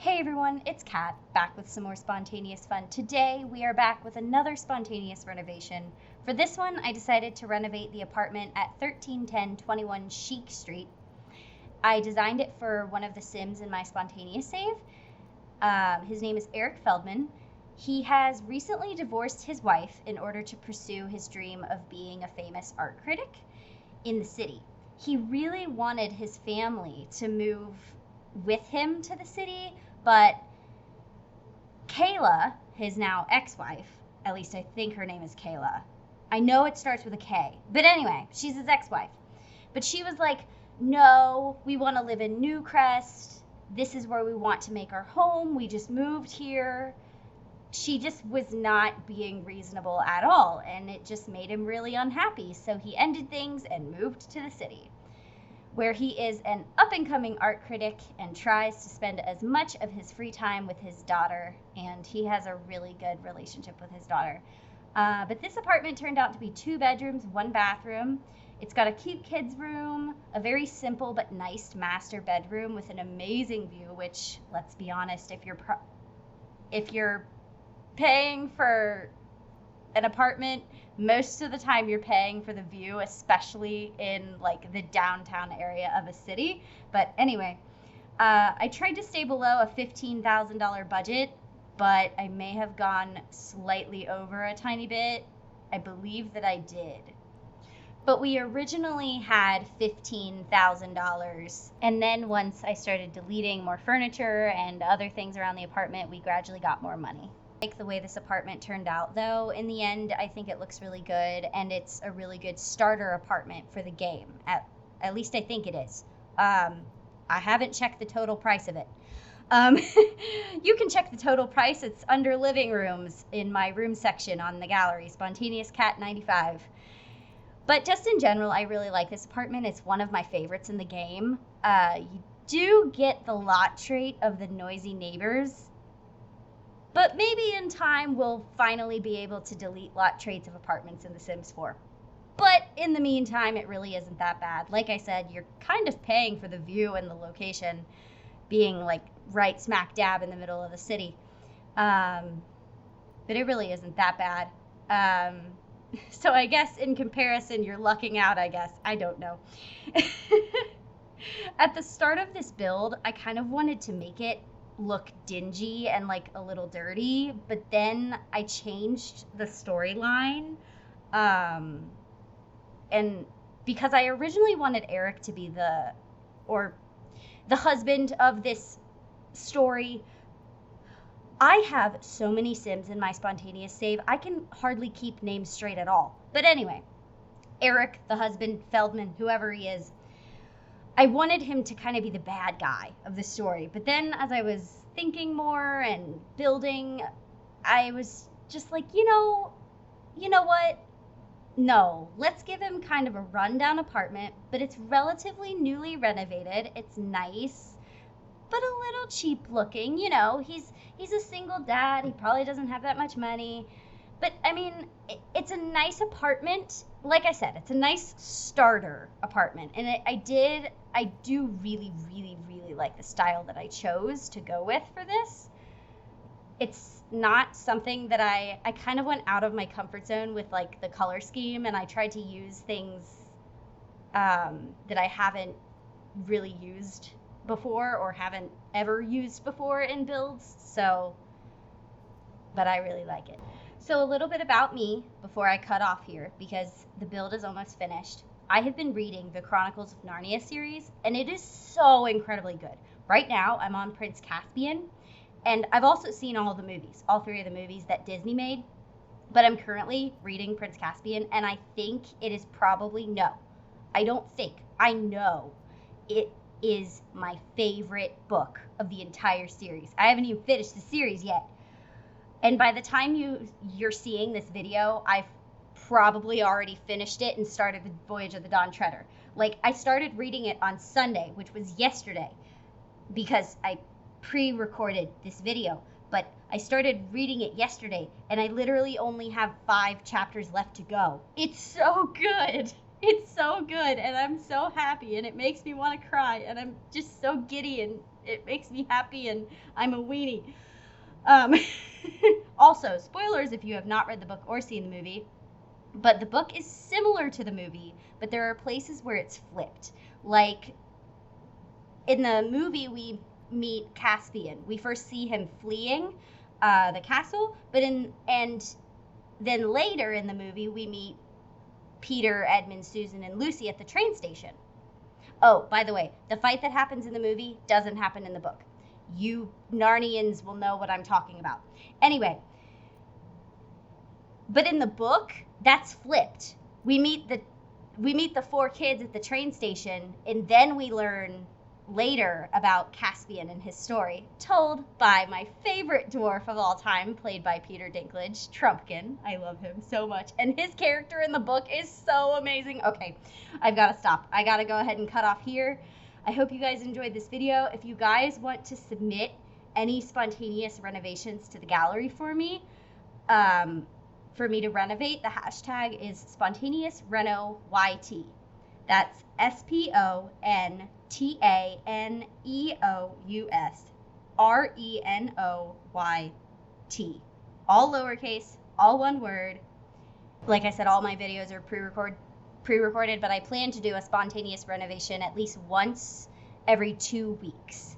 Hey everyone, it's Kat, back with some more spontaneous fun. Today we are back with another spontaneous renovation. For this one, I decided to renovate the apartment at 1310 Chic Street. I designed it for one of the Sims in my spontaneous save. His name is Eric Feldman. He has recently divorced his wife in order to pursue his dream of being a famous art critic in the city. He really wanted his family to move with him to the city, but Kayla, his now ex-wife, at least I think her name is Kayla. I know it starts with a K, but anyway, she's his ex-wife. But she was like, no, we want to live in Newcrest. This is where we want to make our home. We just moved here. She just was not being reasonable at all, and it just made him really unhappy. So he ended things and moved to the city, where he is an up-and-coming art critic and tries to spend as much of his free time with his daughter, and he has a really good relationship with his daughter. But this apartment turned out to be 2 bedrooms, 1 bathroom. It's got a cute kids room, a very simple but nice master bedroom with an amazing view, which, let's be honest, if you're paying for an apartment, most of the time you're paying for the view, especially in like the downtown area of a city. But anyway, I tried to stay below a $15,000 budget, but I may have gone slightly over a tiny bit. I believe that I did. But we originally had $15,000, and then once I started deleting more furniture and other things around the apartment, we gradually got more money. I like the way this apartment turned out, though. In the end, I think it looks really good, and it's a really good starter apartment for the game. At least I think it is. I haven't checked the total price of it. You can check the total price. It's under living rooms in my room section on the gallery, Spontaneous Cat 95. But just in general, I really like this apartment. It's one of my favorites in the game. You do get the lot trait of the noisy neighbors, but maybe in time we'll finally be able to delete lot traits of apartments in The Sims 4. But in the meantime, it really isn't that bad. Like I said, you're kind of paying for the view and the location being like right smack dab in the middle of the city. But it really isn't that bad. So I guess in comparison, you're lucking out, I guess. I don't know. At the start of this build, I kind of wanted to make it look dingy and like a little dirty, but then I changed the storyline. And because I originally wanted Eric to be the husband of this story, I have so many Sims in my spontaneous save, I can hardly keep names straight at all. But anyway, Eric, the husband, Feldman, whoever he is, I wanted him to kind of be the bad guy of the story. But then as I was thinking more and building, I was just like, you know what? No, let's give him kind of a rundown apartment, but it's relatively newly renovated. It's nice, but a little cheap looking. He's a single dad. He probably doesn't have that much money. But I mean, it's a nice apartment. Like I said, it's a nice starter apartment. And I do really, really, really like the style that I chose to go with for this. It's not something that I kind of went out of my comfort zone with like the color scheme, and I tried to use things that I haven't really used before or haven't ever used before in builds. But I really like it. So a little bit about me before I cut off here, because the build is almost finished. I have been reading the Chronicles of Narnia series, and it is so incredibly good. Right now, I'm on Prince Caspian, and I've also seen all the movies, all 3 of the movies that Disney made, but I'm currently reading Prince Caspian, and I think it is I know it is my favorite book of the entire series. I haven't even finished the series yet. And by the time you're seeing this video, I've probably already finished it and started the Voyage of the Dawn Treader. Like, I started reading it on Sunday, which was yesterday, because I pre-recorded this video. But I started reading it yesterday, and I literally only have 5 chapters left to go. It's so good. It's so good, and I'm so happy, and it makes me want to cry, and I'm just so giddy and it makes me happy, and I'm a weenie. Um, also, spoilers if you have not read the book or seen the movie, but the book is similar to the movie, but there are places where it's flipped. Like in the movie, we meet Caspian. We first see him fleeing the castle, and then later in the movie, we meet Peter, Edmund, Susan, and Lucy at the train station. Oh, by the way, the fight that happens in the movie doesn't happen in the book. You Narnians will know what I'm talking about. Anyway, but in the book, that's flipped. We meet the four kids at the train station, and then we learn later about Caspian and his story, told by my favorite dwarf of all time, played by Peter Dinklage, Trumpkin. I love him so much. And his character in the book is so amazing. Okay, I've got to stop. I got to go ahead and cut off here. I hope you guys enjoyed this video. If you guys want to submit any spontaneous renovations to the gallery for me to renovate, the hashtag is spontaneousRenoYT. That's SpontaneousRenoYT. All lowercase, all one word. Like I said, all my videos are pre-recorded, but I plan to do a spontaneous renovation at least once every 2 weeks.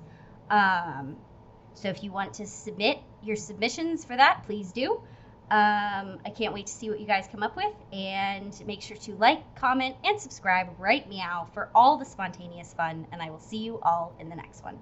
So if you want to submit your submissions for that, please do. I can't wait to see what you guys come up with, and make sure to like, comment, and subscribe right meow for all the spontaneous fun, and I will see you all in the next one.